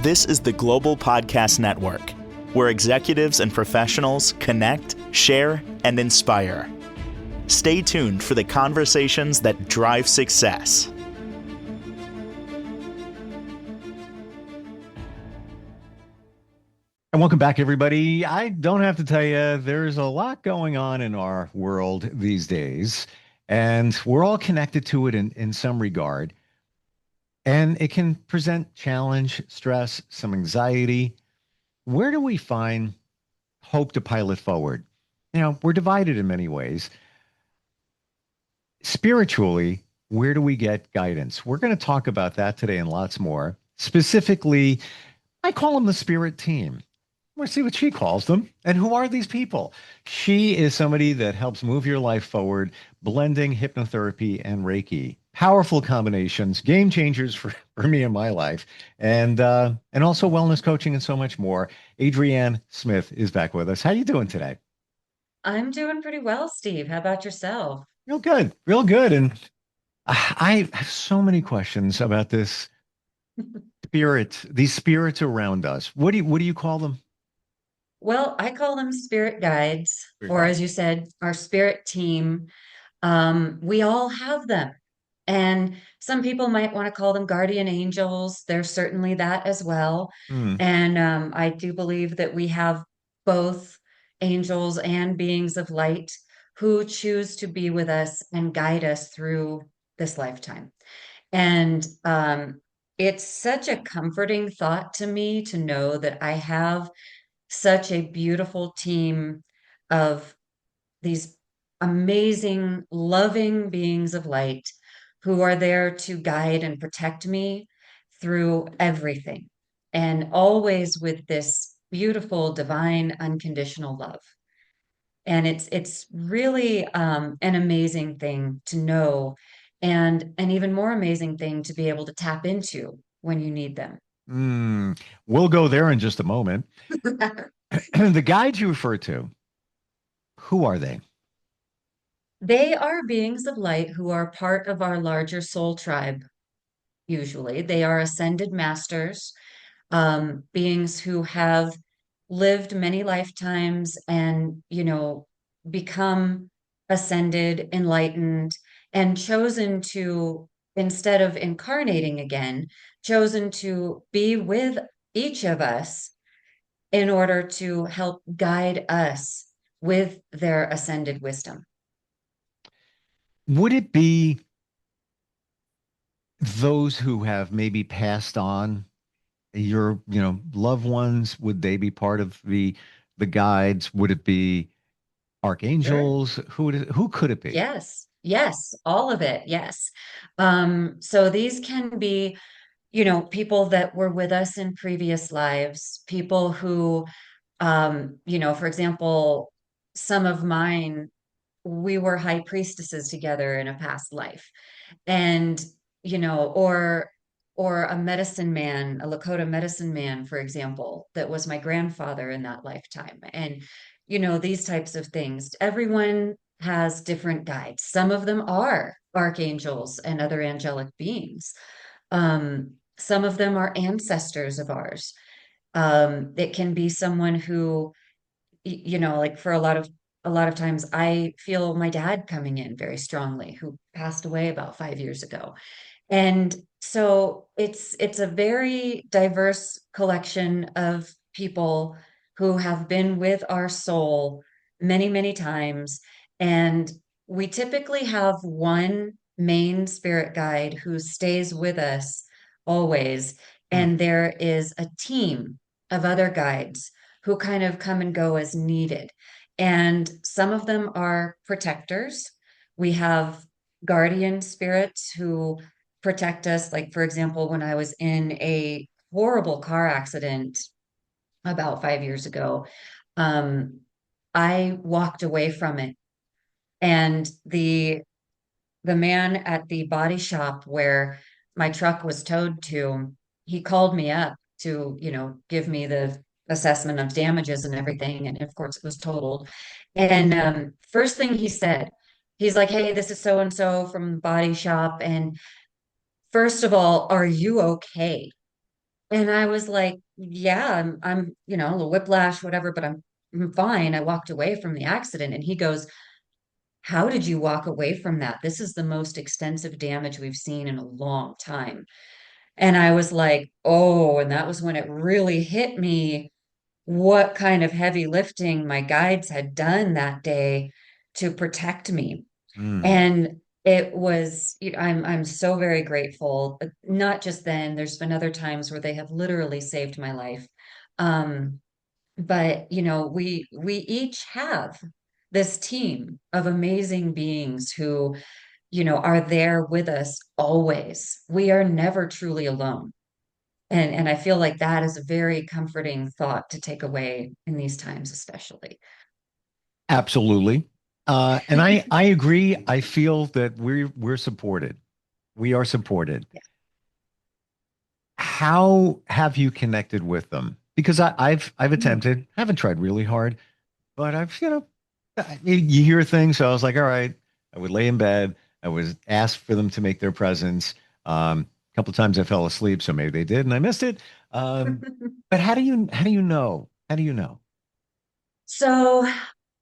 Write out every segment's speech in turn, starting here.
This is the Global Podcast Network, where executives and professionals connect, share, and inspire. Stay tuned for the conversations that drive success. And welcome back, everybody. I don't have to tell you, there's a lot going on in our world these days, and we're all connected to it in some regard. And it can present challenge, stress, some anxiety. Where do we find hope to pilot forward? We're divided in many ways. Spiritually, where do we get guidance? We're going to talk about that today and lots more. Specifically, I call them the spirit team. We'll see what she calls them. And who are these people? She is somebody that helps move your life forward, blending hypnotherapy and Reiki. Powerful combinations, game changers for me in my life, and also wellness coaching and so much more. Adrianne Smith is back with us. How you doing today? I'm doing pretty well, Steve. How about yourself? Real good, real good. And I have so many questions about this spirit, these spirits around us. What do you call them? Well, I call them spirit guides, Spirit or guide. as you said, our spirit team. We all have them. And some people might want to call them guardian angels. They're certainly that as well. Hmm. And I do believe that we have both angels and beings of light who choose to be with us and guide us through this lifetime. And it's such a comforting thought to me to know that I have such a beautiful team of these amazing, loving beings of light who are there to guide and protect me through everything, and always with this beautiful, divine, unconditional love. And it's really an amazing thing to know, and an even more amazing thing to be able to tap into when you need them. Hmm. We'll go there in just a moment. The guides you refer to, who are they? They are beings of light who are part of our larger soul tribe, usually. They are ascended masters, beings who have lived many lifetimes and, become ascended, enlightened, and chosen to, instead of incarnating again, chosen to be with each of us in order to help guide us with their ascended wisdom. Would it be those who have maybe passed on, your, loved ones? Would they be part of the guides? Would it be Sure. archangels? Who could it be? Yes, yes, all of it. Yes. So these can be, people that were with us in previous lives, people who, for example, some of mine, we were high priestesses together in a past life. And, or a medicine man, a Lakota medicine man, for example, that was my grandfather in that lifetime. And, these types of things. Everyone has different guides. Some of them are archangels and other angelic beings. Some of them are ancestors of ours. It can be someone who, like for a lot of times I feel my dad coming in very strongly, who passed away about 5 years ago. And so it's a very diverse collection of people who have been with our soul many, many times. And we typically have one main spirit guide who stays with us always. Hmm. And there is a team of other guides who kind of come and go as needed. And some of them are protectors. We have guardian spirits who protect us. Like, for example, when I was in a horrible car accident about 5 years ago, um, I walked away from it. And the man at the body shop where my truck was towed to, he called me up to, give me the assessment of damages and everything. And of course, it was totaled. And first thing he said, he's like, "Hey, this is so and so from the body shop. And first of all, are you okay?" And I was like, yeah, I'm, a little whiplash, whatever, but I'm fine. I walked away from the accident. And he goes, how did you walk away from that? This is the most extensive damage we've seen in a long time. And I was like, oh, and that was when it really hit me what kind of heavy lifting my guides had done that day to protect me. Mm. And it was, I'm so very grateful. Not just then, there's been other times where they have literally saved my life. Um, but we each have this team of amazing beings who, are there with us always. We are never truly alone. And I feel like that is a very comforting thought to take away in these times, especially. Absolutely. And I agree. I feel that we're supported. We are supported. How have you connected with them? Because I've Mm. attempted, haven't tried really hard, but you hear things. So I was like, all right, I would lay in bed. I was asked for them to make their presence. A couple of times I fell asleep, so maybe they did, and I missed it. But how do you know? How do you know? So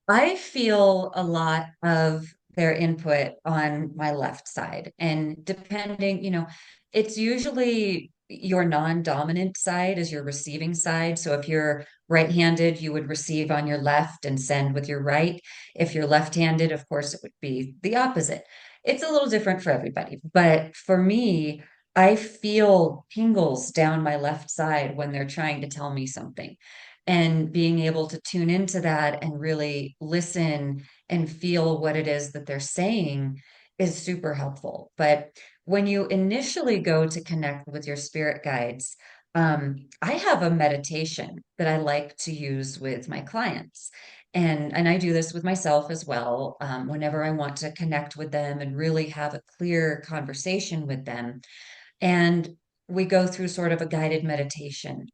I feel a lot of their input on my left side. And depending, it's usually your non-dominant side is your receiving side. So if you're right-handed, you would receive on your left and send with your right. If you're left-handed, of course, it would be the opposite. It's a little different for everybody. But for me, I feel tingles down my left side when they're trying to tell me something, and being able to tune into that and really listen and feel what it is that they're saying is super helpful. But when you initially go to connect with your spirit guides, I have a meditation that I like to use with my clients. And I do this with myself as well. Whenever I want to connect with them and really have a clear conversation with them, and we go through sort of a guided meditation,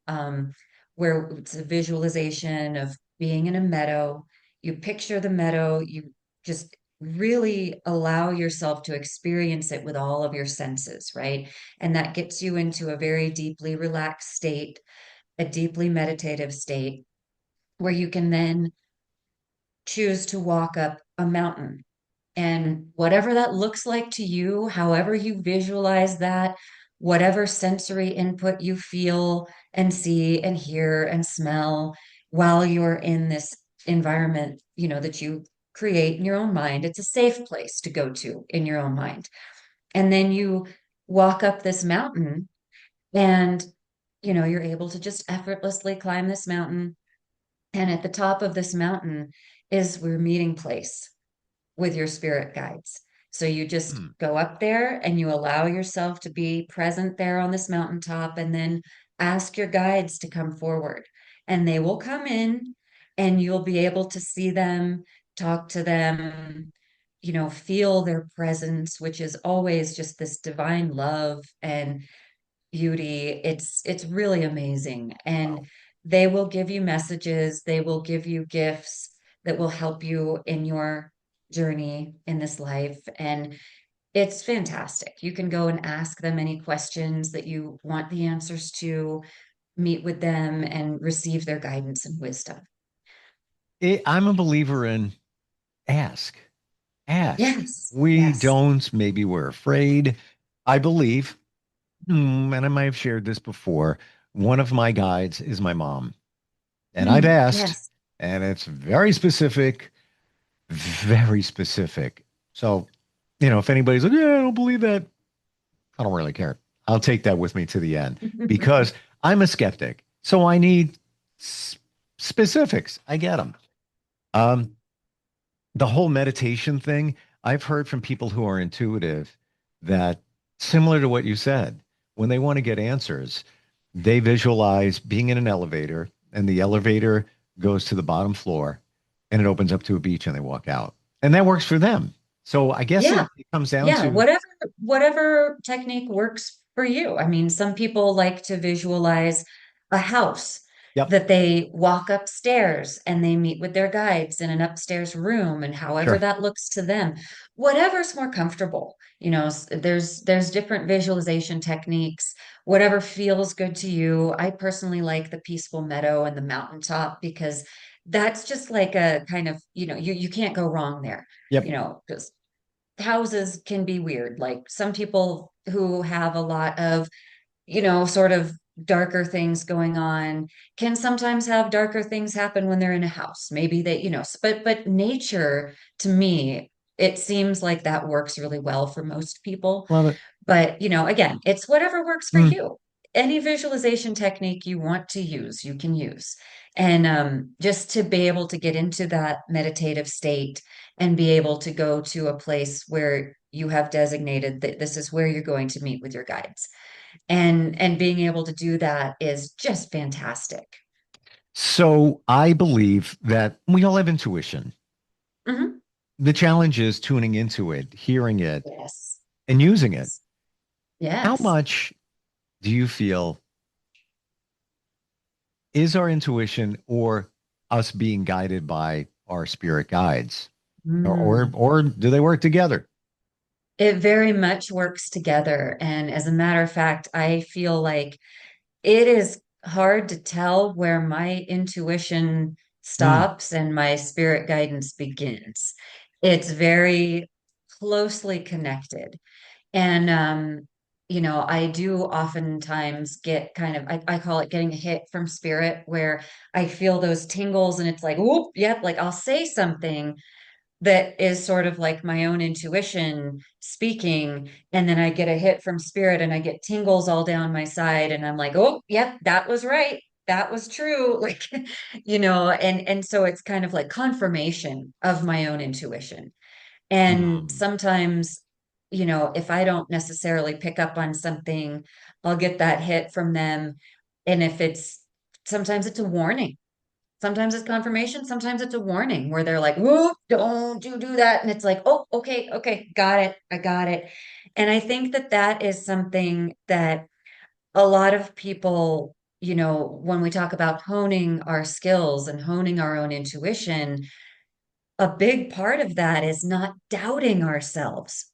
where it's a visualization of being in a meadow. You picture the meadow, you just really allow yourself to experience it with all of your senses, right? And that gets you into a very deeply relaxed state, a deeply meditative state, where you can then choose to walk up a mountain. And whatever that looks like to you, however you visualize that, whatever sensory input you feel and see and hear and smell while you're in this environment, that you create in your own mind, it's a safe place to go to in your own mind. And then you walk up this mountain, and, you're able to just effortlessly climb this mountain. And at the top of this mountain is your meeting place with your spirit guides. So you just Hmm. go up there and you allow yourself to be present there on this mountaintop, and then ask your guides to come forward. And they will come in, and you'll be able to see them, talk to them, feel their presence, which is always just this divine love and beauty. It's really amazing. Wow. And they will give you messages, they will give you gifts that will help you in your journey in this life. And it's fantastic. You can go and ask them any questions that you want the answers to, meet with them and receive their guidance and wisdom. I'm a believer in ask. Ask. Yes, We yes. don't, maybe we're afraid. I believe, and I might have shared this before, one of my guides is my mom. And I've Mm, asked, yes. and it's very specific, very specific. So, if anybody's like, yeah, I don't believe that, I don't really care. I'll take that with me to the end because I'm a skeptic. So I need specifics. I get them. Um, the whole meditation thing, I've heard from people who are intuitive that similar to what you said, when they want to get answers, they visualize being in an elevator and the elevator goes to the bottom floor and it opens up to a beach and they walk out. And that works for them. So I guess Yeah. it comes down Yeah, to, whatever technique works for you. I mean, some people like to visualize a house yep, that they walk upstairs and they meet with their guides in an upstairs room, and however sure. that looks to them. Whatever's more comfortable. There's different visualization techniques. whatever feels good to you. I personally like the peaceful meadow and the mountaintop because that's just like a kind of, you can't go wrong there, Yep. because houses can be weird. Like some people who have a lot of, sort of darker things going on can sometimes have darker things happen when they're in a house. Maybe they, but nature to me, it seems like that works really well for most people. Love it. But, again, it's whatever works for Mm. you. Any visualization technique you want to use, you can use. And just to be able to get into that meditative state and be able to go to a place where you have designated that this is where you're going to meet with your guides. And being able to do that is just fantastic. So I believe that we all have intuition. Mhm. The challenge is tuning into it, hearing it, Yes. and using it. Yes. How Yes. much do you feel is our intuition or us being guided by our spirit guides? Mm. Or do they work together? It very much works together. And as a matter of fact, I feel like it is hard to tell where my intuition Mm. stops and my spirit guidance begins. It's very closely connected. And, I do oftentimes get kind of, I call it getting a hit from spirit where I feel those tingles and it's like, whoop, yep, like I'll say something that is sort of like my own intuition speaking. And then I get a hit from spirit and I get tingles all down my side. And I'm like, oh, yep, that was right. That was true. Like, and so it's kind of like confirmation of my own intuition. And Mm. sometimes, if I don't necessarily pick up on something, I'll get that hit from them. And if sometimes it's a warning. Sometimes it's confirmation. Sometimes it's a warning where they're like, whoop, don't you do that. And it's like, oh, okay, okay, got it. I got it. And I think that that is something that a lot of people, when we talk about honing our skills and honing our own intuition, a big part of that is not doubting ourselves,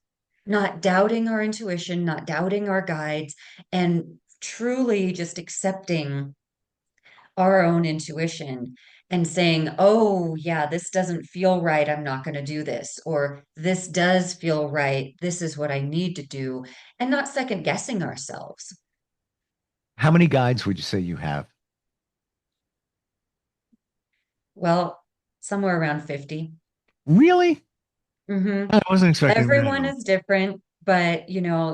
not doubting our intuition, not doubting our guides, and truly just accepting our own intuition and saying, oh, yeah, this doesn't feel right. I'm not going to do this. Or this does feel right. This is what I need to do. And not second guessing ourselves. How many guides would you say you have? Well, somewhere around 50. Really? Hmm. I wasn't expecting that at Everyone all. is different, but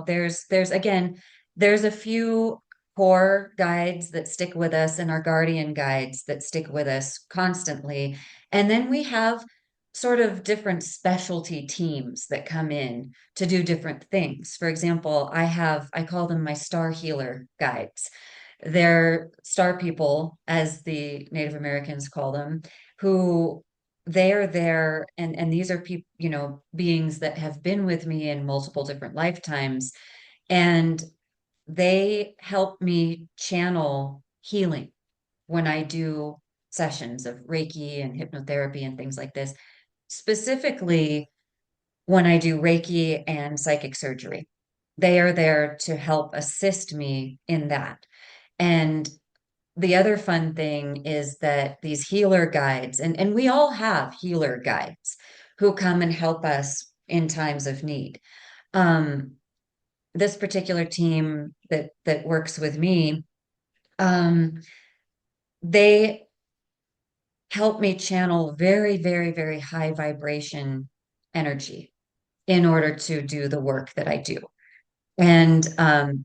there's again, there's a few core guides that stick with us and our guardian guides that stick with us constantly. And then we have sort of different specialty teams that come in to do different things. For example, I call them my star healer guides. They're star people, as the Native Americans call them, who they are there, and these are people, beings that have been with me in multiple different lifetimes, and they help me channel healing when I do sessions of Reiki and hypnotherapy and things like this, specifically when I do Reiki and psychic surgery. They are there to help assist me in that. And the other fun thing is that these healer guides, and we all have healer guides who come and help us in times of need. Um, this particular team that works with me, um, they help me channel very, very, very high vibration energy in order to do the work that I do. And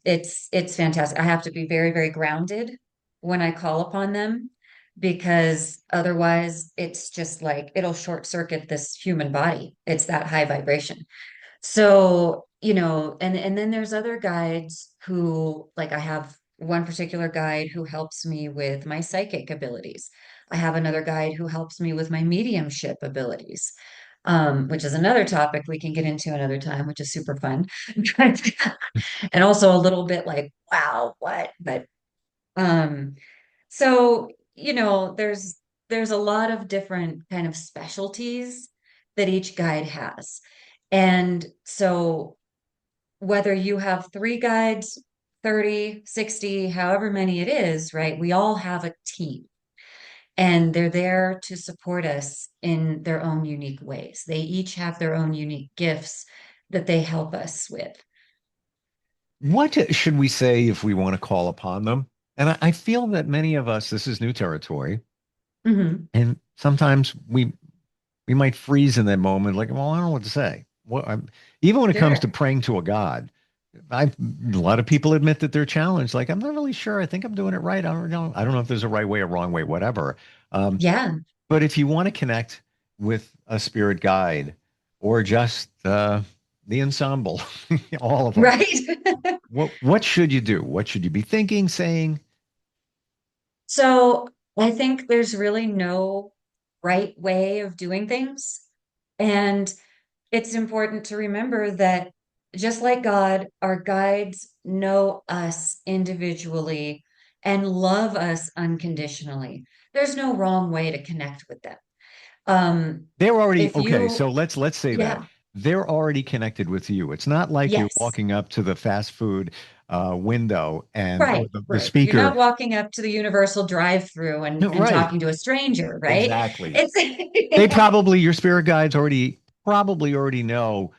it's fantastic. I have to be very, very grounded when I call upon them because otherwise it's just like it'll short circuit this human body. It's that high vibration. So, and then there's other guides who, like I have one particular guide who helps me with my psychic abilities. I have another guide who helps me with my mediumship abilities, which is another topic we can get into another time, which is super fun. And also a little bit like, wow, what? But um, so, there's a lot of different kind of specialties that each guide has. And so whether you have three guides, 30, 60, however many it is, right? We all have a team and they're there to support us in their own unique ways. They each have their own unique gifts that they help us with. What should we say if we want to call upon them? And I feel that many of us, this is new territory, Mhm. and sometimes we might freeze in that moment, like, well, I don't know what to say. Even when it comes to Sure. praying to a God, a lot of people admit that they're challenged. Like, I'm not really sure. I think I'm doing it right. I don't know. I don't know if there's a right way or wrong way, whatever. Um, Yeah, but if you want to connect with a spirit guide or just the ensemble, all of them, right. what should you do? What should you be thinking, saying? So I think there's really no right way of doing things. And it's important to remember that just like God, our guides know us individually and love us unconditionally. There's no wrong way to connect with them. Um, They're already if okay. So you, let's say that yeah, they're already connected with you. It's not like you're yes, walking up to the fast food window and or right, the right. You're speaker. not walking up to the universal drive-through and Right. talking to a stranger, right? Exactly. It's They probably your spirit guides already probably already know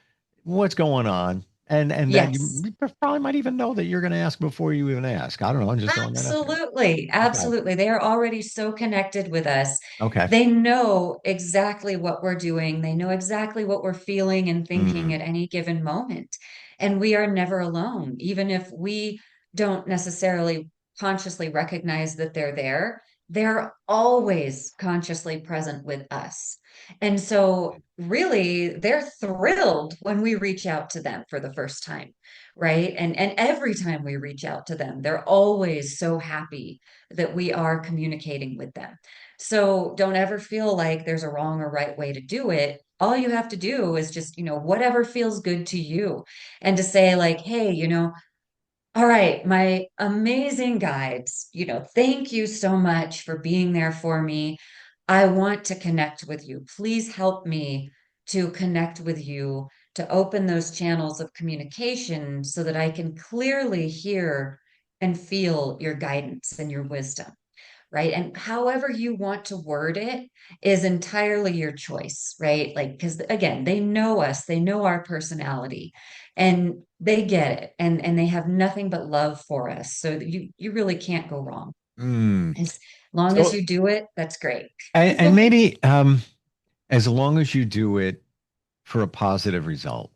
what's going on. And that yes. you probably might even know that you're going to ask before you even ask. I don't know. I'm just throwing that out there. Absolutely. Okay. Absolutely. They are already so connected with us. Okay. They know exactly what we're doing. They know exactly what we're feeling and thinking Mm. at any given moment. And we are never alone, even if we don't necessarily consciously recognize that they're there. They're always consciously present with us. And so, really, they're thrilled when we reach out to them for the first time, right? And every time we reach out to them, they're always so happy that we are communicating with them. So don't ever feel like there's a wrong or right way to do it. All you have to do is just, whatever feels good to you. And to say, like, hey, all right, my amazing guides, thank you so much for being there for me. I want to connect with you. Please help me to connect with you, to open those channels of communication so that I can clearly hear and feel your guidance and your wisdom, right? And however you want to word it is entirely your choice, right? Like, because again, they know us, they know our personality, and they get it, and they have nothing but love for us. So you really can't go wrong. Mm. As long as So you do it, that's great. and maybe as long as you do it for a positive result.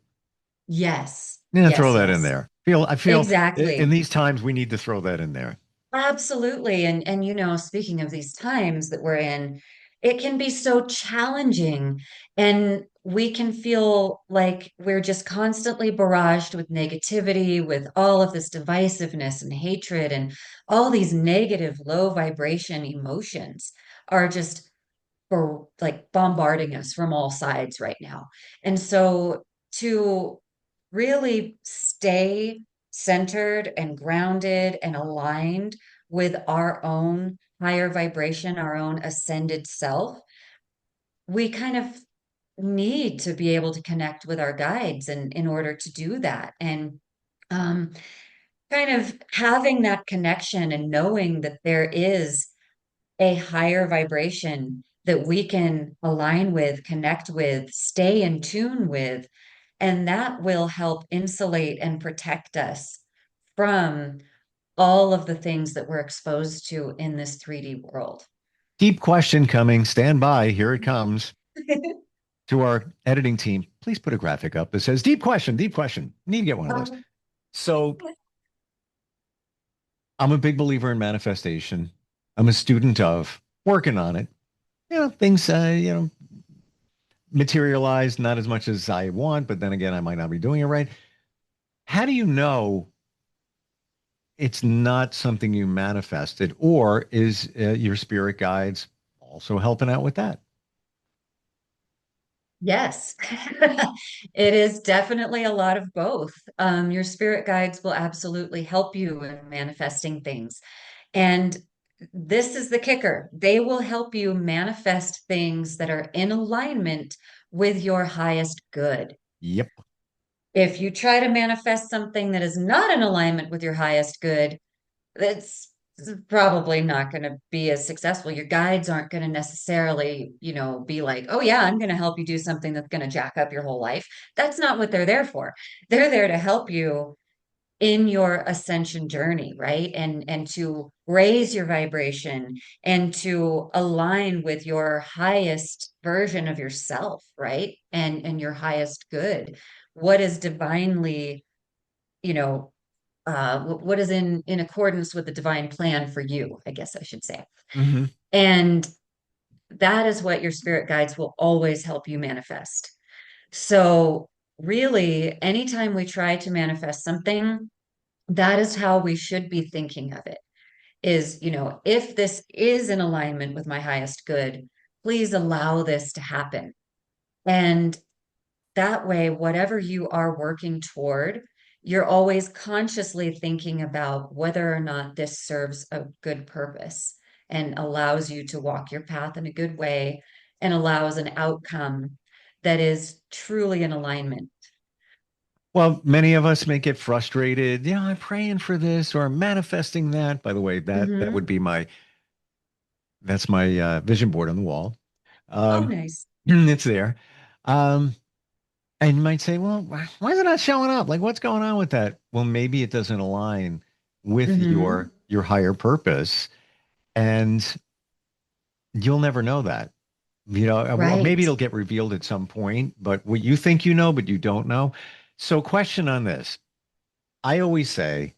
Yes, Yeah, throw yes, that in yes. there. I feel in Exactly. these times we need to throw that in there. Absolutely. And speaking of these times that we're in, it can be so challenging and we can feel like we're just constantly barraged with negativity, with all of this divisiveness and hatred and all these negative low vibration emotions are just for like bombarding us from all sides right now. And so to really stay centered and grounded and aligned with our own higher vibration, our own ascended self, we kind of need to be able to connect with our guides and in order to do that. And um, kind of having that connection and knowing that there is a higher vibration that we can align with, connect with, stay in tune with, and that will help insulate and protect us from all of the things that we're exposed to in this 3D world. Deep question coming. Stand by. Here it comes. To our editing team, please put a graphic up that says deep question, deep question. Need to get one of those. Um, So I'm a big believer in manifestation. I'm a student of working on it. Things, materialize not as much as I want, but then again, I might not be doing it right. How do you know it's not something you manifested, or is your spirit guides also helping out with that? yes, it is definitely a lot of both. Your spirit guides will absolutely help you in manifesting things. And this is the kicker. They will help you manifest things that are in alignment with your highest good. Yep. If you try to manifest something that is not in alignment with your highest good, that's probably not going to be as successful. Your guides aren't going to necessarily, be like, oh, yeah, I'm going to help you do something that's going to jack up your whole life. That's not what they're there for. They're there to help you in your ascension journey, right? And to raise your vibration and to align with your highest version of yourself, right? And your highest good. What is divinely, you know, what is in accordance with the divine plan for you, I guess I should say. Hmm. And that is what your spirit guides will always help you manifest. So really, anytime we try to manifest something, that is how we should be thinking of it is, if this is in alignment with my highest good, please allow this to happen. And that way, whatever you are working toward, you're always consciously thinking about whether or not this serves a good purpose and allows you to walk your path in a good way and allows an outcome that is truly in alignment. Well, many of us may get frustrated. Yeah, I'm praying for this or I'm manifesting that. By the way, that would Hmm. be that's my vision board on the wall. Oh, Um, nice. it's there. Um, and you might say, well, why is it not showing up? Like, what's going on with that? Well, maybe it doesn't align with Hmm. your higher purpose, and you'll never know that. Well, maybe Right. it'll get revealed at some point, but what you think you know, but you don't know. So, question on this. I always say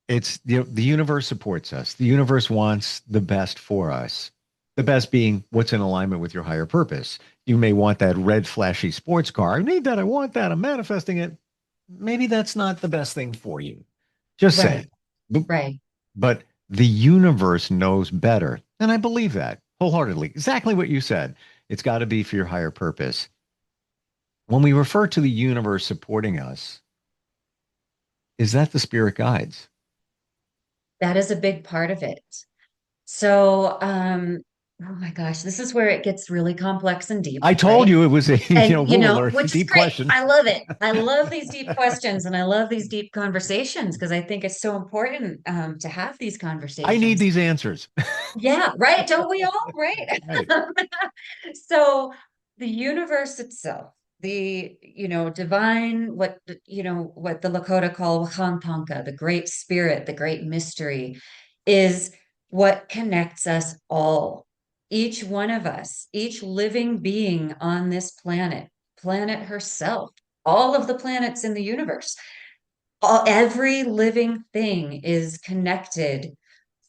it's the universe supports us. The universe wants the best for us. The best being what's in alignment with your higher purpose. You may want that red flashy sports car. I need that. I want that. I'm manifesting it. Maybe that's not the best thing for you. Just say. Right. But, Right. but the universe knows better. And I believe that wholeheartedly. Exactly what you said. It's got to be for your higher purpose. When we refer to the universe supporting us, is that the spirit guides? That is a big part of it. So, oh my gosh, this is where it gets really complex and deep, I told right? you it was a, And, Google alert, which is deep great. question. I love it. I love these deep questions and I love these deep conversations because I think it's so important to have these I need conversations. these answers. Yeah, right. Don't we all? Right. Right. So the universe itself, the, divine, what the Lakota call Wakantanka, the great spirit, the great mystery, is what connects us all. Each one of us, each living being on this planet herself, all of the planets in the universe, every living thing is connected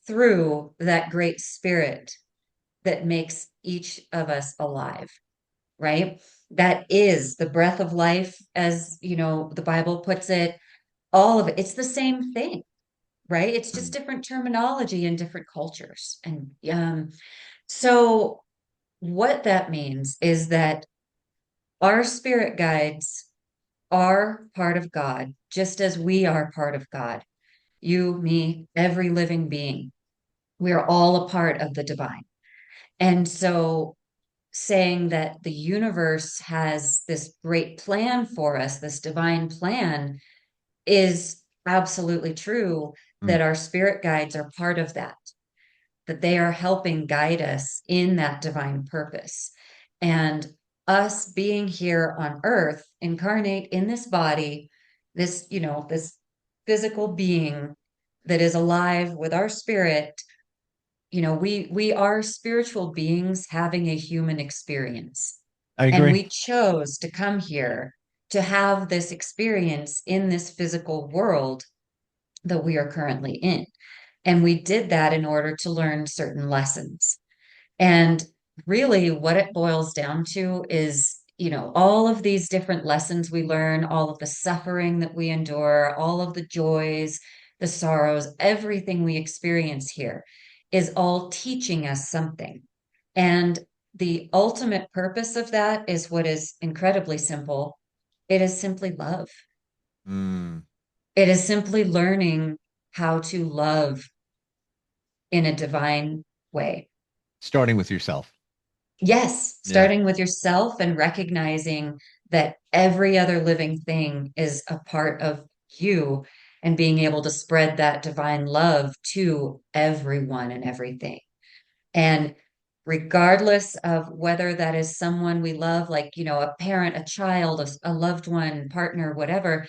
through that great spirit that makes each of us alive, right? That is the breath of life, as the Bible puts it, all of it. It's the same thing, right? It's just different terminology in different cultures. And so, what that means is that our spirit guides are part of God, just as we are part of God. You, me, every living being. We're all a part of the divine. And so saying that the universe has this great plan for us, this divine plan, is absolutely true Mm. that our spirit guides are part of that they are helping guide us in that divine purpose. And us being here on earth, incarnate in this body, this physical being that is alive with our spirit, we are spiritual beings having a human experience. I And agree. we chose to come here to have this experience in this physical world that we are currently in. And we did that in order to learn certain lessons. And really, what it boils down to is, all of these different lessons we learn, all of the suffering that we endure, all of the joys, the sorrows, everything we experience here is all teaching us something. And the ultimate purpose of that is what is incredibly simple. It is simply love. Mm. It is simply learning how to love in a divine way. Starting with yourself. Yes, Yeah. starting with yourself and recognizing that every other living thing is a part of you, and being able to spread that divine love to everyone and everything. And regardless of whether that is someone we love, like, a parent, a child, a loved one, partner, whatever,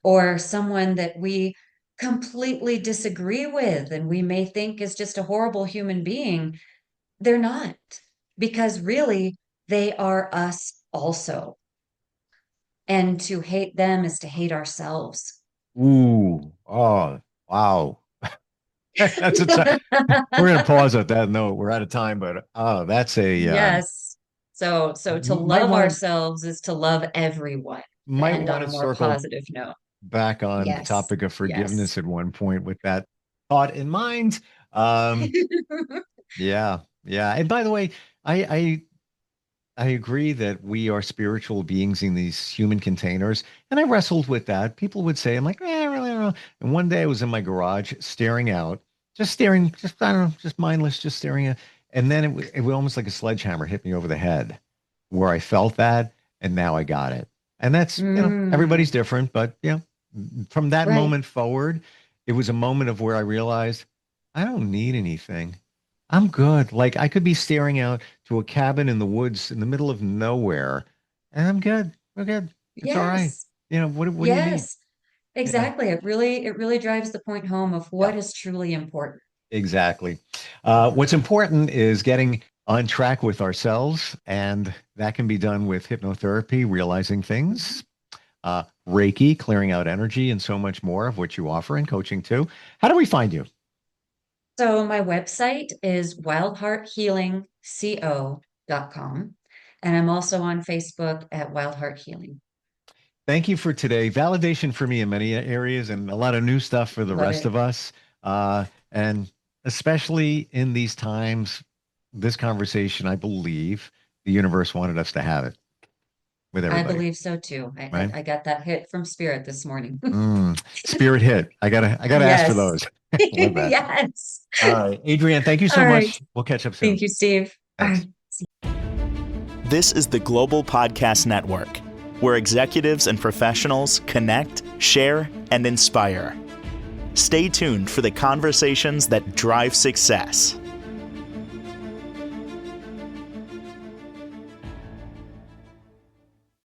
or someone that we completely disagree with and we may think is just a horrible human being, they're not, because really they are us also. And to hate them is to hate ourselves. Ooh, oh, wow. That's a time. We're going to pause at that note. We're out of time, but oh, that's a Yes. So to might love want ourselves is to love everyone, to might end on want a to more circle positive note. back on the Yes. topic of Yes. forgiveness at one point with that thought in mind. Um, yeah, yeah. And by the way, I I agree that we are spiritual beings in these human containers. And I wrestled with that. People would say, I'm like, I really don't know. And one day I was in my garage staring out, just staring, just, I don't know, just mindless, just staring at. And then it would almost like a sledgehammer hit me over the head where I felt that. And now I got it. And that's, everybody's Mm, different. But, from that right. moment forward, it was a moment of where I realized I don't need anything. I'm good. Like I could be staring out to a cabin in the woods in the middle of nowhere, and I'm good. We're good. It's all right. Yes. What do you need? Yes. Yeah. Exactly. It really drives the point home of Yeah, what is truly important. exactly. What's important is getting on track with ourselves, and that can be done with hypnotherapy, realizing things, Reiki, clearing out energy, and so much more of what you offer in coaching too. How do we find you? So my website is wildhearthealingco.com. And I'm also on Facebook at Wild Heart Healing. Thank you for today. Validation for me in many areas and a lot of new stuff for the Love rest it. of us. And especially in these times, this conversation, I believe the universe wanted us to have it with I everybody, believe so too. I, I, right? I got that hit from spirit this morning. Spirit hit. I gotta ask for Yes. those. Love that. Yes. All right. Adrienne, thank you All so right. much. We'll catch up soon. Thank you, Steve. All Thanks. right. This is the Global Podcast Network, where executives and professionals connect, share, and inspire. Stay tuned for the conversations that drive success.